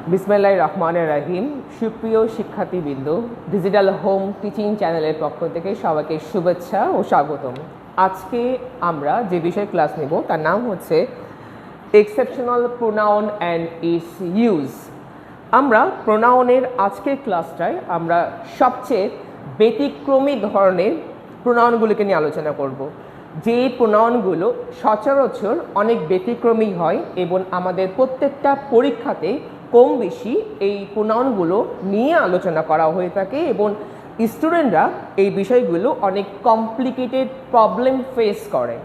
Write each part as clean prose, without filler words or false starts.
বিসমিল্লাহির রহমানির রহিম। সুপ্রিয় শিক্ষার্থীবৃন্দ, ডিজিটাল হোম টিচিং চ্যানেলের পক্ষ থেকে সবাইকে শুভেচ্ছা ও স্বাগতম। আজকে আমরা যে বিষয়ে ক্লাস নেব তার নাম হচ্ছে exceptional pronoun and it's use. আমরা প্রোনাউনের আজকের ক্লাসটায় আমরা সবচেয়ে ব্যতিক্রমী ধরনের প্রোনাউনগুলোকে নিয়ে আলোচনা করব, যে প্রোনাউনগুলো সচরাচর অনেক ব্যতিক্রমী হয় এবং আমাদের প্রত্যেকটা পরীক্ষাতে কম বেশি এই প্রোনাউনগুলো নিয়ে আলোচনা করা হয়ে থাকে এবং স্টুডেন্টরা এই বিষয়গুলো অনেক কমপ্লিকেটেড প্রবলেম ফেস করে।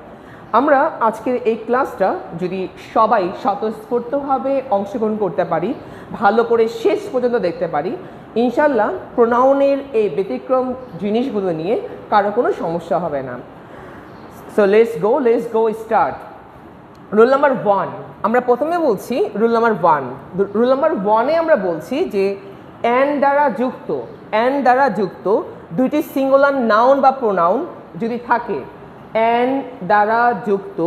আমরা আজকের এই ক্লাসটা যদি সবাই স্বতঃস্ফূর্তভাবে অংশগ্রহণ করতে পারি, ভালো করে শেষ পর্যন্ত দেখতে পারি, ইনশাল্লাহ প্রোনাউনের এই ব্যতিক্রম জিনিসগুলো নিয়ে কারো কোনো সমস্যা হবে না। So let's go start. Rule number 1 আমরা প্রথমে বলছি। রুল নাম্বার 1 আমরা বলছি যে অ্যান দ্বারা যুক্ত দুইটি সিঙ্গুলার নাউন বা প্রোনাউন যদি থাকে, অ্যান দ্বারা যুক্ত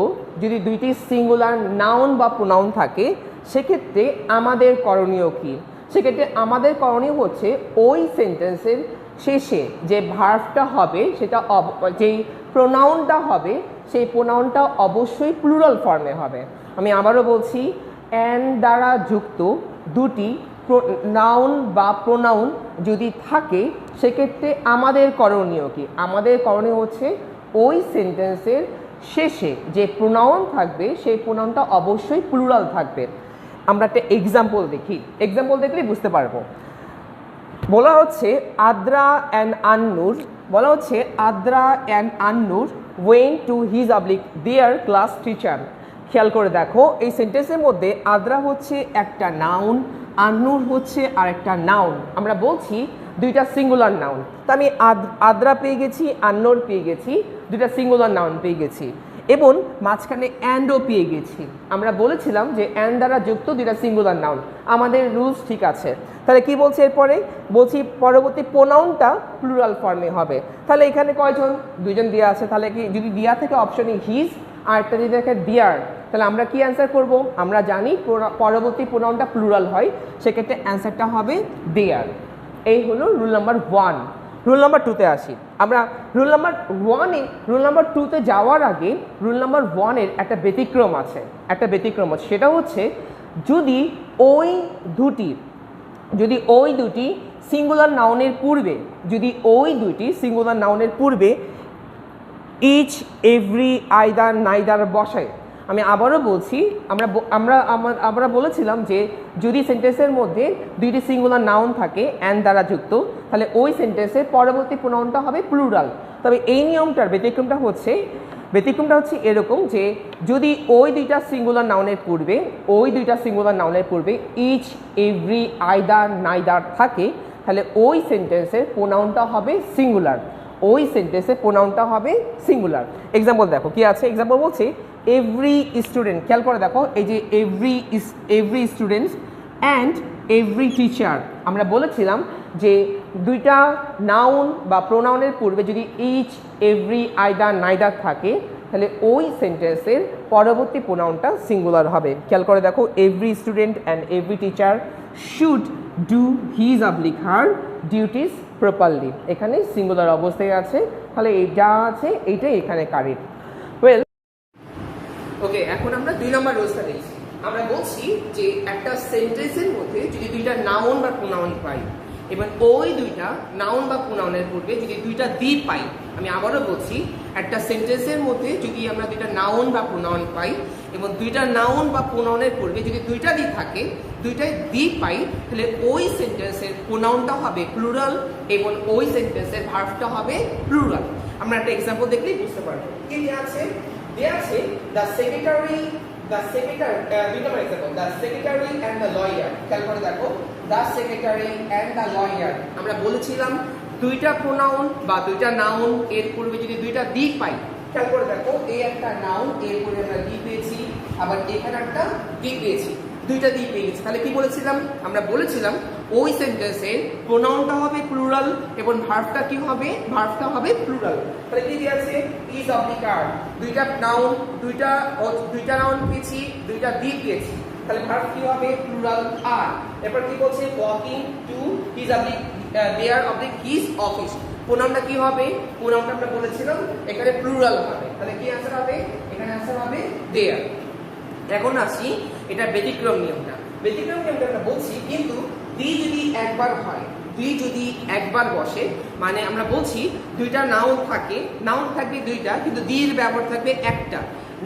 যদি দুইটি সিঙ্গুলার নাউন বা প্রোনাউন থাকে, সেক্ষেত্রে আমাদের করণীয় কী? সেক্ষেত্রে আমাদের করণীয় হচ্ছে ওই সেন্টেন্সের শেষে যে ভার্বটা হবে, সেটা যেই প্রোনাউনটা হবে সেই প্রোনাউনটা অবশ্যই প্লুরাল ফর্মে হবে। আমি আবারও বলছি, অ্যান দ্বারা যুক্ত দুটি নাউন বা প্রোনাউন যদি থাকে, সেক্ষেত্রে আমাদের করণীয় কী? আমাদের করণীয় হচ্ছে ওই সেন্টেন্সের শেষে যে প্রোনাউন থাকবে সেই প্রোনাউনটা অবশ্যই প্লুরাল থাকবে। আমরা একটা এক্সাম্পল দেখলেই বুঝতে পারবো। বলা হচ্ছে Adra and আন্নুর went to his there class teacher. খেয়াল করে দেখো, এই সেন্টেন্সের মধ্যে আদ্রা হচ্ছে একটা নাউন, আন্নুর হচ্ছে আর একটা নাউন। আমরা বলছি দুইটা সিঙ্গুলার নাউন, তা আমি আদ্রা পেয়ে গেছি, আন্নুর পেয়ে গেছি, দুইটা সিঙ্গুলার নাউন পেয়ে গেছি এবং মাঝখানে অ্যান্ডও পেয়ে গেছি। আমরা বলেছিলাম যে অ্যান্ড দ্বারা যুক্ত দুইটা সিঙ্গুলার নাউন, আমাদের রুলস ঠিক আছে। তাহলে কি বলছে এরপরে? বলছি পরবর্তী প্রোনাউনটা প্লুরাল ফর্মে হবে। তাহলে এখানে কয়জন? দুইজন দেওয়া আছে। তাহলে কি যদি দেওয়া থেকে অপশনে হিজ আর একটা যদি থাকে ডিয়ার, তাহলে আমরা কি অ্যান্সার করব? আমরা জানি পরবর্তী প্রোনাউনটা প্লুরাল হয়, সেক্ষেত্রে অ্যান্সারটা হবে দেয়ার। এই হলো রুল নাম্বার 1। রুল নাম্বার 2তে আসি। আমরা রুল নাম্বার 2তে যাওয়ার আগে রুল নাম্বার 1-এর একটা ব্যতিক্রম আছে। সেটা হচ্ছে যদি ওই দুটি সিঙ্গুলার নাউনের পূর্বে ইচ, এভরি, আইদার, নাইদার বসায়। আমি আবারও বলছি, আমরা বলেছিলাম যে যদি সেন্টেন্সের মধ্যে দুইটি সিঙ্গুলার নাউন থাকে অ্যান্ড দ্বারা যুক্ত, তাহলে ওই সেন্টেন্সের পরবর্তী প্রোনাউনটা হবে প্লুরাল। তবে এই নিয়মটার ব্যতিক্রমটা হচ্ছে এরকম যে যদি ওই দুইটা সিঙ্গুলার নাউনের পূর্বে ইচ, এভরি, আইদার, নাইদার থাকে, তাহলে ওই সেন্টেন্সের প্রোনাউনটা হবে সিঙ্গুলার। এক্সাম্পল দেখো কি আছে। এক্সাম্পল বলছি এভরি স্টুডেন্ট। খেয়াল করে দেখো, এই যে every students and every teacher. আমরা বলেছিলাম যে দুইটা নাউন বা প্রোনাউনের পূর্বে যদি ইচ, এভরি, আইদার, নাইদার থাকে, তাহলে ওই সেন্টেন্সের পরবর্তী প্রোনাউনটা সিঙ্গুলার হবে। খেয়াল করে দেখো, every student and every teacher should do his her duties properly. এখানে সিঙ্গুলার অবস্থায় আছে, তাহলে এই যা আছে এইটাই এখানে কারেক্ট। ওয়েল, ওকে, এখন আমরা 2 নম্বর রুলসটা দেখছি। আমরা বলছি যে একটা সেন্টেন্সের মধ্যে যদি দুইটা নাউন বা প্রোনাউন পাই এবং ওই দুইটা নাউন বা প্রোনাউনের পূর্বে যদি দুইটা দি পাই, আমি আবারও বলছি, একটা সেন্টেন্সের মধ্যে যদি আমরা দুইটা নাউন বা প্রোনাউন পাই এবং দুইটা নাউন বা প্রোনাউনের পূর্বে যদি দুইটা দি থাকে, দুইটাই দি পাই, তাহলে ওই সেন্টেন্সের প্রোনাউনটা হবে প্লুরাল এবং ওই সেন্টেন্সের ভার্বটা হবে প্লুরাল। আমরা একটা এক্সাম্পল দেখলেই বুঝতে পারবো। কি দেওয়া আছে? The secretary and the lawyer. খেয়াল করে দেখো, the secretary and the lawyer. আমরা বলেছিলাম দুইটা প্রোনাউন বা দুইটা নাউন এর পূর্বে যদি দুইটা দি পাই, খেয়াল করে দেখো, এই একটা নাউন, এর পূর্বে আমরা দি পেয়েছি, আবার এখানে একটা দি পেয়েছি, দুইটা দি পেয়েছি। তাহলে কি বলেছিলাম? আমরা বলেছিলাম ওই সেন্টেন্সের প্রোনাউনটা হবে প্লুরাল এবং ভার্বটা কি হবে? ভার্বটা হবে প্লুরাল। তাহলে কি দিয়েছে? ইজ অবলিক আর। দুইটা নাউন পেয়েছি, দুইটা দি পেয়েছি, তাহলে ভার্ব কি হবে প্লুরাল আর। এরপর কি বলছে walking to his oblique there oblique his office, প্রোনাউনটা কি হবে, প্রোনাউনটা আমরা বলেছিলাম এখানে প্লুরাল হবে, তাহলে কি आंसर হবে এখানে आंसर হবে দেয়ার। এখন আসি এটা ব্যতিক্রম নিয়মটা। ব্যতিক্রম নিয়মটা আমরা বলছি কিন্তু দি যদি একবার হয়, দুই যদি একবার বসে, মানে আমরা বলছি দুইটা নাউন থাকে, নাউন থাকবে দুইটা কিন্তু দির ব্যবহার থাকবে একটা,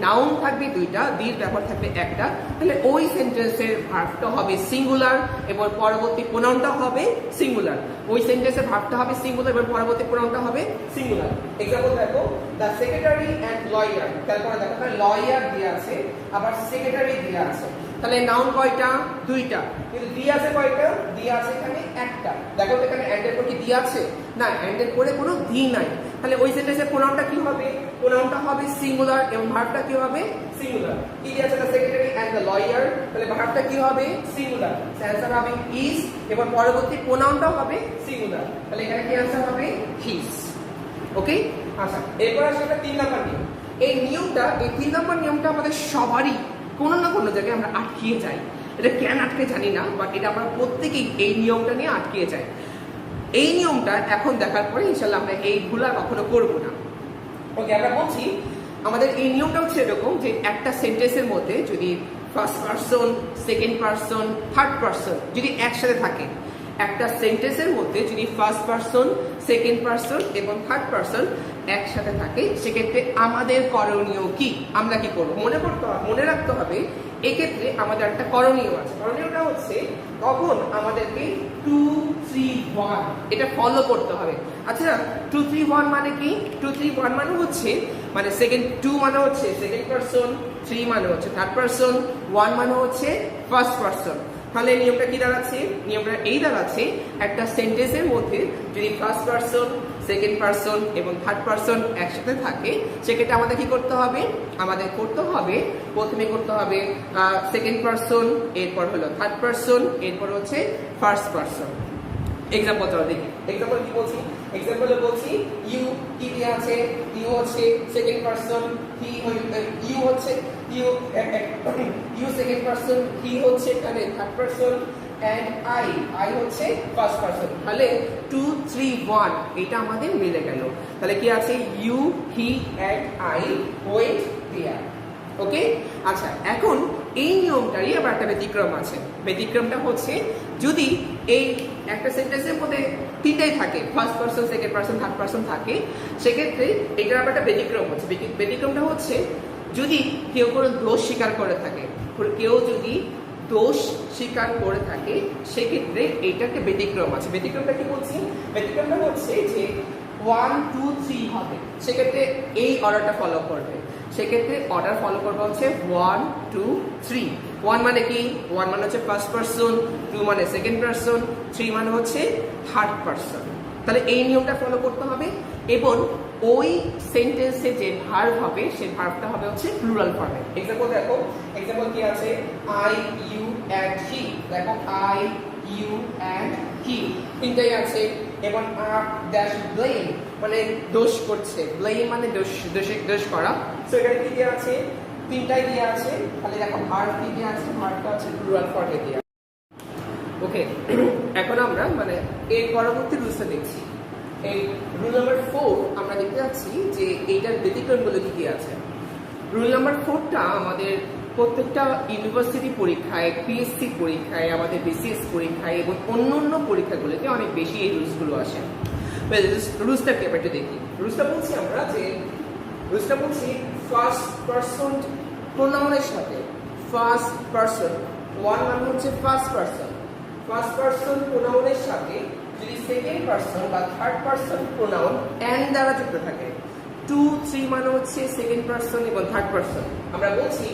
নাউন থাকবে দুইটা দির ব্যবহার থাকবে একটা, তাহলে ওই সেন্টেন্সের ভার্বটা হবে সিঙ্গুলার এবং পরবর্তী প্রোনাউনটা হবে সিঙ্গুলার। ওই সেন্টেন্সের ভার্বটা হবে সিঙ্গুলার এবং পরবর্তী প্রোনাউনটা হবে সিঙ্গুলার। এক্সাম্পল দেখো দ্য সেক্রেটারি এন্ড লয়ার, তারপরে দেখো লয়ার দেয়া আছে আবার সেক্রেটারি দেয়া আছে, তাহলে নাউন কয়টা দুইটা কিন্তু দি আছে কয়টা, দি আছে এখানে একটা। দেখো তো এখানে এন্ড এর পর কি দি আছে না, এন্ড এর পরে কোনো দি নাই, তাহলে ওই সেন্টেন্সের প্রোনাউনটা কি হবে, প্রোনাউনটা হবে সিঙ্গুলার এবং ভার্বটা কি হবে সিঙ্গুলার। কি দি আছে the secretary and the lawyer, তাহলে ভার্বটা কি হবে সিঙ্গুলার, आंसर হবে ইজ এবং পরবর্তী প্রোনাউনটাও হবে সিঙ্গুলার, তাহলে এখানে কি आंसर হবে হিজ। ওকে, আচ্ছা এরপর আসলে 3 নাম্বার নিয়ম। এই নিয়মটা, এই 3 নাম্বার নিয়মটা আমাদের সবারই কোনো না কোনো জায়গায় আমরা আটকিয়ে যাই, এটা কেন আটকে জানি না, বাট এটা আমরা প্রত্যেকেই এই নিয়মটা নিয়ে আটকিয়ে যাই। এই নিয়মটা এখন দেখার পরে ইনশাআল্লাহ আমরা এই ভুল আর কখনো করবো না। ওকে, আমরা বলছি আমাদের এই নিয়মটা হচ্ছে এরকম যে একটা সেন্টেন্সের মধ্যে যদি first person, second person, third person যদি একসাথে থাকে, একটা সেন্টেন্সের মধ্যে যদি ফার্স্ট পারসন, সেকেন্ড পারসন এবং থার্ড পারসন একসাথে থাকে, সেক্ষেত্রে আমাদের করণীয় কি, আমরা কি করবো মনে রাখতে হবে। এক্ষেত্রে আমাদের একটা করণীয় আছে, করণীয়টা হচ্ছে তখন আমাদেরকে 2, 3, 1 এটা ফলো করতে হবে। আচ্ছা 2, 3, 1 মানে কি, 2, 3, 1 মানে হচ্ছে মানে সেকেন্ড 2 মানে হচ্ছে সেকেন্ড পারসন, 3 মানে হচ্ছে থার্ড পারসন, 1 মানে হচ্ছে ফার্স্ট পারসন। তাহলে নিয়মটা কি দাঁড়াচ্ছে, নিয়মটা এই দাঁড়াচ্ছে একটা সেন্টেন্সের মধ্যে যদি ফার্স্ট পারসন, সেকেন্ড পারসন এবং থার্ড পারসন একসাথে থাকে, সেক্ষেত্রে আমাদের কি করতে হবে, আমাদের করতে হবে প্রথমে করতে হবে সেকেন্ড পারসন, এরপর হলো থার্ড পারসন, এরপর হচ্ছে ফার্স্ট পারসন। এক্সাম্পল চলো দেখি, এক্সাম্পল কি বলছি, এক্সাম্পলে বলছি ইউ কি দিয়ে আছে, ইউ হচ্ছে সেকেন্ড পারসন, হি ইউ হচ্ছে ইউ সেকেন্ড পারসন, হি হচ্ছে এখানে থার্ড পারসন এন্ড আই হচ্ছে ফার্স্ট পারসন। তাহলে 2, 3, 1 এটা আমাদের মিলে গেল। তাহলে কি আছে you, he and I wait there. Okay, আচ্ছা এখন এই নিয়মটারই আবার একটা ব্যতিক্রম আছে। ব্যতিক্রমটা হচ্ছে যদি এই একটা সেন্টেন্সের মধ্যে তিনটাই থাকে, first person, second person, third person থাকে, সেক্ষেত্রে এটার আবার একটা ব্যতিক্রম হচ্ছে। ব্যতিক্রমটা হচ্ছে যদি কেউ কোনো দোষ স্বীকার করে থাকে, কেউ যদি দোষ স্বীকার করে থাকে, সেক্ষেত্রে এইটা একটা ব্যতিক্রম আছে। ব্যতিক্রমটা কি বলছি, ব্যতিক্রমটা হচ্ছে যে 1, 2, 3 হবে, সেক্ষেত্রে এই অর্ডারটা ফলো করবে। সেক্ষেত্রে অর্ডার ফলো করবে হচ্ছে 1, 2, 3। 1 মানে কি, 1 মানে হচ্ছে ফার্স্ট পারসন, 2 মানে সেকেন্ড পারসন, 3 মানে হচ্ছে থার্ড পারসন। তাহলে এই নিয়মটা ফলো করতে হবে এবং ওই সেন্টেন্সে যে ভার্ব হবে সেই ভার্বটা হবে হচ্ছে প্লুরাল ফর্মে। এক্সাম্পল দেখো, এক্সাম্পল কি আছে আই, ইউ এন্ড হি। দেখো আই, ইউ এন্ড হি তিনটাই আছে এবং আর ড্যাশ ব্লেম মানে দোষ করছে, ব্লেম মানে দোষ করা। সো এখানে কি দেয়া আছে, তিনটাই দেয়া আছে। তাহলে দেখো ভার্ব কি দেয়া আছে, ভার্বটা আছে প্লুরাল ফর্মে দেয়া। ওকে, এখন আমরা মানে এর পরবর্তী রুলসটা দেখছি। এই রুল নাম্বার 4 আমরা দেখতে যাচ্ছি যে এইটার ব্যতিক্রমগুলো কি কি আছে। রুল নাম্বার 4টা আমাদের প্রত্যেকটা ইউনিভার্সিটি পরীক্ষায়, পিএসসি পরীক্ষায়, আমাদের বিসিএস পরীক্ষায় এবং অন্যান্য পরীক্ষাগুলোতে অনেক বেশি এই রুলসগুলো আসে। রুলসটা কি একটু দেখি। রুলসটা বলছি আমরা যে রুলসটা বলছি ফার্স্ট পারসন প্রোনাউনের সাথে, ফার্স্ট পারসন 1 মানে হচ্ছে ফার্স্ট পারসন, ফার্স্ট পারসন প্রোনাউনের সাথে যদি সেকেন্ড পারসন বা থার্ড পারসন প্রোনাউন এন্ড দ্বারা যুক্ত থাকে, 2, 3 মানে হচ্ছে সেকেন্ড পারসন এবং থার্ড পারসন। আমরা বলছি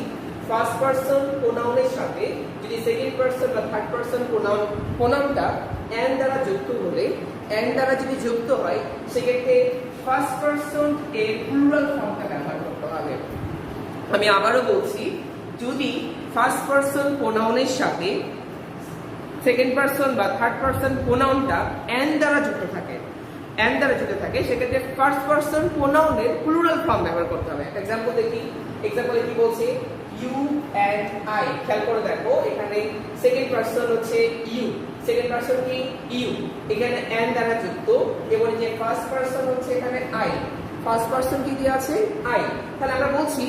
ফার্স্ট পারসন প্রোনাউনের সাথে যদি সেকেন্ড পারসন বা থার্ড পারসন প্রোনাউনটা এন্ড দ্বারা যুক্ত হলে, এন্ড দ্বারা যদি যুক্ত হয়, সেক্ষেত্রে ফার্স্ট পারসন এর প্লুরাল ফর্মটা ব্যবহার করতে হবে। আমি আবারও বলছি, যদি ফার্স্ট পারসন প্রোনাউনের সাথে সেকেন্ড পারসন বা থার্ড পারসন প্রোনাউনটা এন্ড দ্বারা যুক্ত থাকে, এন্ড দ্বারা যুক্ত থাকে, সেক্ষেত্রে ফার্স্ট পারসন প্রোনাউনের প্লুরাল ফর্ম ব্যবহার করতে হবে। এক্সাম্পল দেখি, এক্সাম্পলে কি বলছে ইউ অ্যান্ড আই। খেয়াল করে দেখো এখানে সেকেন্ড পারসন হচ্ছে ইউ, সেকেন্ড পারসন কি ইউ, এখানে অ্যান্ড দ্বারা যুক্ত, এবং যে ফার্স্ট পারসন হচ্ছে এখানে আই, ফার্স্ট পারসন কি দিয়ে আছে আই। তাহলে আমরা বলছি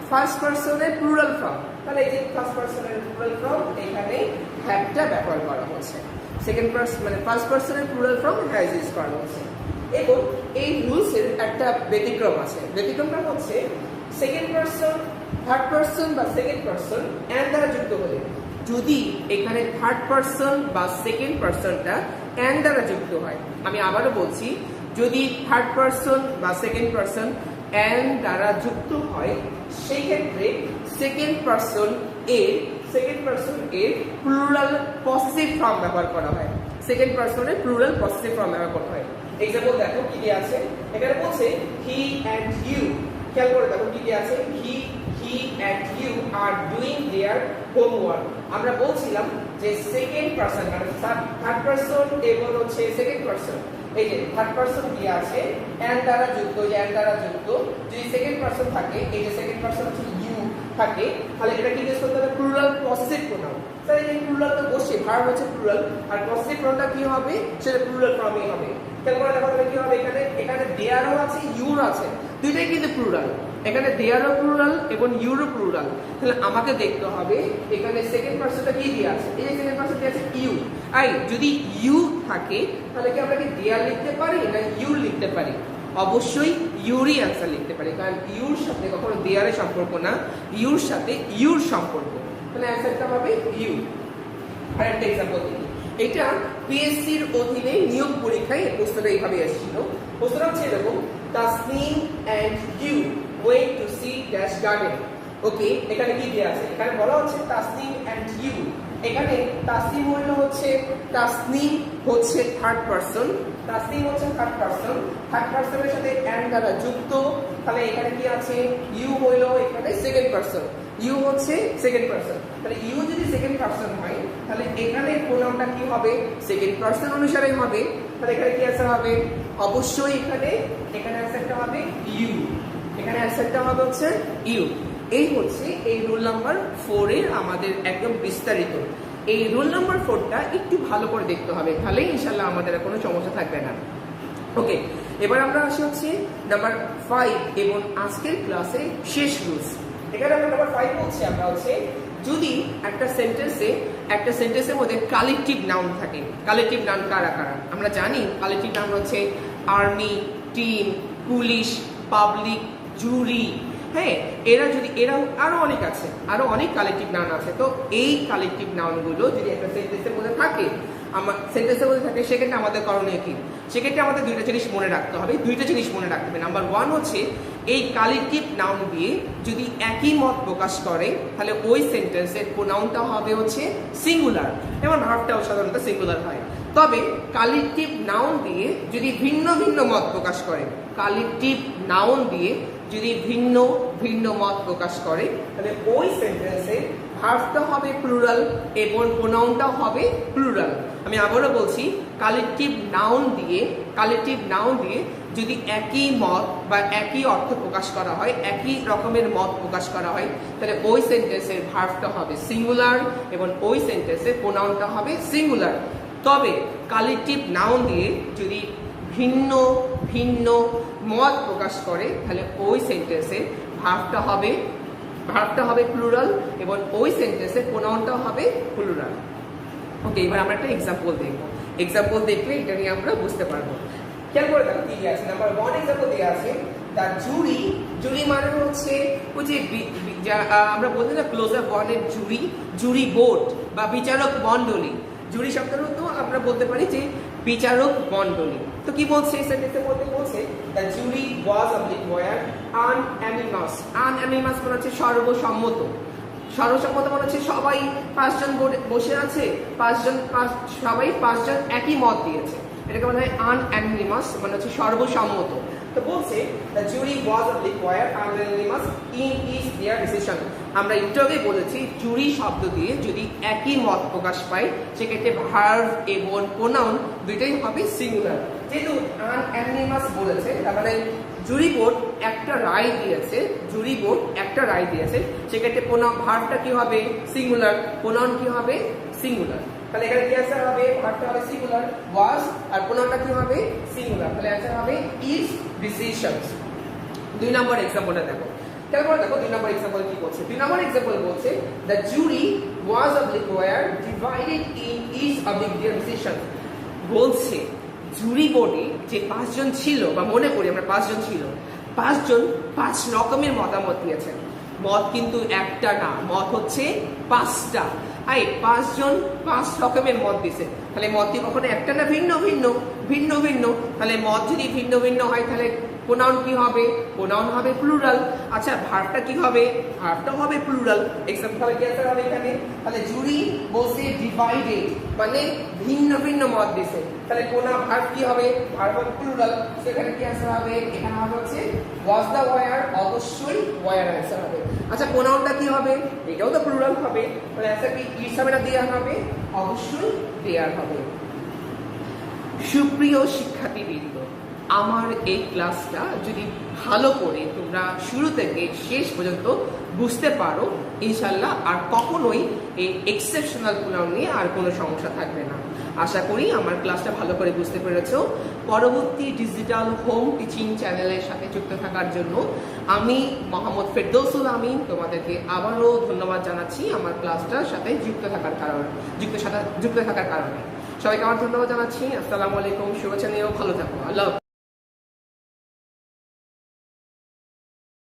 ফার্স্ট পারসনের প্লুরাল ফর্ম, তাহলে এই যে ফার্স্ট পারসনের প্লুরাল ফর্ম এখানে হ্যাভটা ব্যবহার করা হচ্ছে, সেকেন্ড পারসন মানে ফার্স্ট পারসনের প্লুরাল ফর্ম হ্যাজ ইউজ করা হচ্ছে। এবং এই রুলসের একটা ব্যতিক্রম আছে, ব্যতিক্রমটা হচ্ছে সেকেন্ড পারসন, থার্ড পারসন বা সেকেন্ড পারসন অ্যান্ড দ্বারা যুক্ত হলে, যদি এখানে থার্ড পারসন বা সেকেন্ড পারসনটা অ্যান্ড দ্বারা যুক্ত হয়, আমি আবারও বলছি, যদি থার্ড পারসন বা সেকেন্ড পারসন অ্যান্ড দ্বারা যুক্ত হয় সেই ক্ষেত্রে সেকেন্ড পারসন এর প্লুরাল পসেসিভ ফর্ম ব্যবহার করা হয়, সেকেন্ড পারসনের প্লুরাল পসেসিভ ফর্ম ব্যবহার করা হয়। এক্সাম্পল দেখো কি কি আছে, এখানে বলছে হি অ্যান্ড ইউ, খেয়াল করে দেখো কি কি আছে, he and you are doing their homework. আমরা বলছিলাম যে সেকেন্ড পারসন মানে থার্ড পারসন এবং হচ্ছে সেকেন্ড পারসন, এই যে থার্ড পারসন কি আছে অ্যান্ড দ্বারা যুক্ত, অ্যান্ড দ্বারা যুক্ত, যদি সেকেন্ড পারসন থাকে, এই যে সেকেন্ড পারসন হচ্ছে ইউ থাকে, তাহলে এটা কি ইউজ করতে হবে প্লুরাল পসেসিভ প্রোনাউন। তাহলে এই প্লুরাল তো বসে ভার্ব হচ্ছে প্লুরাল, আর পসেসিভ প্রোনাউনটা কি হবে সেটা প্লুরাল ফর্মেই হবে। খেয়াল করে দেখো কি হবে, এখানে দেয়ারও আছে ইউর আছে, দুইটাই কিন্তু প্লুরাল, এখানে দেয়ারও প্লুরাল এবং ইউরও প্লুরাল। তাহলে আমাকে দেখতে হবে এখানে সেকেন্ড পারসনটা কি দিয়ে আছে, এই যে সেকেন্ড পারসন দিয়ে আছে ইউ। আই যদি ইউ থাকে তাহলে কি আমরা কি দেয়ার লিখতে পারি না ইউ লিখতে পারি? অবশ্যই ইউরই অ্যান্সার লিখতে পারি, কারণ ইউর সাথে কখনো দেয়ারের সম্পর্ক না, ইউর সাথে ইউর সম্পর্ক, তাহলে অ্যান্সারটা হবে ইউ। আরেকটা এক্সাম্পল দিই, এটা পিএসসির অধীনে নিয়োগ পরীক্ষায় প্রশ্নটা এইভাবে এসেছিল। প্রশ্নটা হচ্ছে এরকম, Tasnim and you went to see dash garden. Okay, এখানে কি দেওয়া আছে, এখানে বলা হচ্ছে তাসনিম অ্যান্ড ইউ, এখানে তাসনিম হচ্ছে থার্ড পারসন, তাসনিম হচ্ছে থার্ড পারসন, থার্ড পারসনের সাথে অ্যান্ড দ্বারা যুক্ত, তাহলে এখানে কি আছে ইউ হইল এখানে সেকেন্ড পারসন, ইউ হচ্ছে সেকেন্ড পারসন, তাহলে ইউ যদি সেকেন্ড পারসন হয় তাহলে এখানে প্রোনাউনটা কি হবে সেকেন্ড পারসন অনুসারে হবে, তাহলে এখানে কি অ্যান্সার হবে অবশ্যই এখানে অ্যান্সারটা হবে ইউ, এখানে অ্যান্সারটা হবে হচ্ছে ইউ। এই হচ্ছে এই রুল নাম্বার 4 এর আমাদের একদম বিস্তারিত। এই রুল নাম্বার 4টা একটু ভালো করে দেখতে হবে, তাহলে ইনশাআল্লাহ আমাদের কোনো সমস্যা থাকবে না। ওকে, এবার আমরা আসি হচ্ছে নাম্বার 5 এবং আজকের ক্লাসে শেষ রুলস। এখানে আমরা নাম্বার 5 বলছি, আমরা হচ্ছে যদি একটা সেন্টেন্সের মধ্যে কালেকটিভ নাউন থাকে, কালেকটিভ নাউন কারা কারা আমরা জানি, কালেকটিভ নাউন হচ্ছে আর্মি, টিম, পুলিশ, পাবলিক, জুরি, হ্যাঁ এরাও আরো অনেক আছে, আরো অনেক কালেকটিভ নাউন আছে। তো এই কালেকটিভ নাউনগুলো যদি একটা সেন্টেন্সের মধ্যে থাকে, সেক্ষেত্রে আমাদের করণীয় কি, সেক্ষেত্রে আমাদের দুইটা জিনিস মনে রাখতে হবে, নাম্বার 1 হচ্ছে এই কালেকটিভ নাউন দিয়ে যদি একই মত প্রকাশ করে তাহলে ওই সেন্টেন্সের প্রোনাউনটা হবে হচ্ছে সিঙ্গুলার এবং ভার্বটাও সাধারণত সিঙ্গুলার হয়। তবে কালেকটিভ নাউন দিয়ে যদি ভিন্ন ভিন্ন মত প্রকাশ করে, তাহলে ওই সেন্টেন্সে ভার্বটা হবে প্লুরাল এবং প্রোনাউনটাও হবে প্লুরাল। আমি আবারও বলছি, কালেকটিভ নাউন দিয়ে যদি একই মত বা একই অর্থ প্রকাশ করা হয়, একই রকমের মত প্রকাশ করা হয়, তাহলে ওই সেন্টেন্সের ভার্বটা হবে সিঙ্গুলার এবং ওই সেন্টেন্সের প্রোনাউনটা হবে সিঙ্গুলার। তবে কালেকটিভ নাউন দিয়ে যদি ভিন্ন ভিন্ন মত প্রকাশ করে তাহলে ওই সেন্টেন্সের ভার্বটা হবে প্লুরাল এবং ওই সেন্টেন্সের প্রোনাউনটা হবে প্লুরাল। ওকে, এবার আমরা একটা এক্সাম্পল দেখবো, এক্সাম্পল দেখলে এটা নিয়ে আমরা বুঝতে পারবো। খেয়াল করে দেখো কি আছে, নাম্বার 1 এক্সাম্পল দেওয়া আছে, দ্য জুরি মানে হচ্ছে ওই যে আমরা বলতে না ক্লোজার ওয়ানের জুরি বোর্ড বা বিচারক মণ্ডলী, জুরি শব্দের তো আমরা বলতে পারি যে বিচারক মণ্ডলী। তো কি বলছে এই সেন্টেন্সের মধ্যে, বলছে দ্য জুরি ওয়াজ ওয়্যার আনঅ্যানিমাস মানে হচ্ছে সর্বসম্মত মানে হচ্ছে সবাই 5 জন বসে আছে, 5 জন একই মত দিয়েছে, এটাকে বলা হয় আনঅ্যানিমাস মানে হচ্ছে সর্বসম্মত। তো বলছে the jury was required unanimous in each their decision। আমরা একটু আগে বলেছি জুরি শব্দ দিয়ে যদি একই মত প্রকাশ পায় সেক্ষেত্রে ভার্ব এবং প্রোনাউন দুইটাই হবে সিঙ্গুলার। যেহেতু unanimous বলেছে তার মানে জুরি বোর্ড একটা রায় দিয়েছে, জুরি বোর্ড একটা রায় দিয়েছে, সেক্ষেত্রে ভার্বটা কি হবে সিঙ্গুলার, প্রোনাউন কি হবে সিঙ্গুলার। তাহলে এখানে কি অ্যান্সার হবে, ভার্বটা হবে সিঙ্গুলার ওয়াজ আর প্রোনাউনটা কি হবে সিঙ্গুলার, তাহলে অ্যান্সার হবে ইজ ডিসিশনস। 2 নম্বর एग्जांपलটা দেখো, তারপর দেখো 2 নম্বর एग्जांपल কি বলছে। 2 নম্বর एग्जांपल বলছে the jury was of required divided in each of their decisions। বলছে জুরি বোর্ডে যে 5 জন ছিল, বা মনে করি আমরা 5 জন ছিল, 5 জন 5 রকমের মতামত দিয়েছেন। মত কিন্তু একটা না, মত হচ্ছে 5টা। 5 জন 5 রকমের মত দিছে, তাহলে মত কি কখনো একটা না ভিন্ন ভিন্ন ভিন্ন ভিন্ন, তাহলে মত যদি ভিন্ন ভিন্ন হয় তাহলে প্রোনাউন কি হবে, প্রোনাউন হবে প্লুরাল। আচ্ছা ভার্বটা কি হবে, ভার্বটা হবে প্লুরাল। এক্সাম্পল কি অ্যান্সার হবে এখানে, তাহলে জুরি বলছে ডিভাইডেড মানে ভিন্ন ভিন্ন মত দিছে, তাহলে কোন ভার্ব কি হবে, ভার্ব হবে প্লুরাল। সেখানে কি অ্যান্সার হবে, এখানে হবে হচ্ছে ওয়াজ দ্য ওয়্যার, অবশ্যই ওয়্যার অ্যান্সার হবে। আচ্ছা প্রোনাউনটা কি হবে, এটাও তো প্লুরাল হবে, তাহলে অ্যান্সার কি ইজ হবে না দেয়ার হবে, অবশ্যই দেয়ার হবে। সুপ্রিয় শিক্ষার্থীবৃন্দ, আমার এই ক্লাসটা যদি ভালো করে তোমরা শুরু থেকে শেষ পর্যন্ত বুঝতে পারো ইনশাল্লাহ আর কখনোই এই এক্সেপশনাল প্রোনাউন নিয়ে আর কোনো সমস্যা থাকবে না। আশা করি আমার ক্লাসটা ভালো করে বুঝতে পেরেছো। পরবর্তী ডিজিটাল হোম টিচিং চ্যানেলের সাথে যুক্ত থাকার জন্য আমি মোহাম্মদ ফেরদৌসুল আমিন তোমাদেরকে আবারও ধন্যবাদ জানাচ্ছি আমার ক্লাসটার সাথে যুক্ত থাকার কারণে। সবাইকে আমার ধন্যবাদ জানাচ্ছি। আসসালামু আলাইকুম, শুভেচ্ছা নিয়েও ভালো থাকো। আল্লাহ।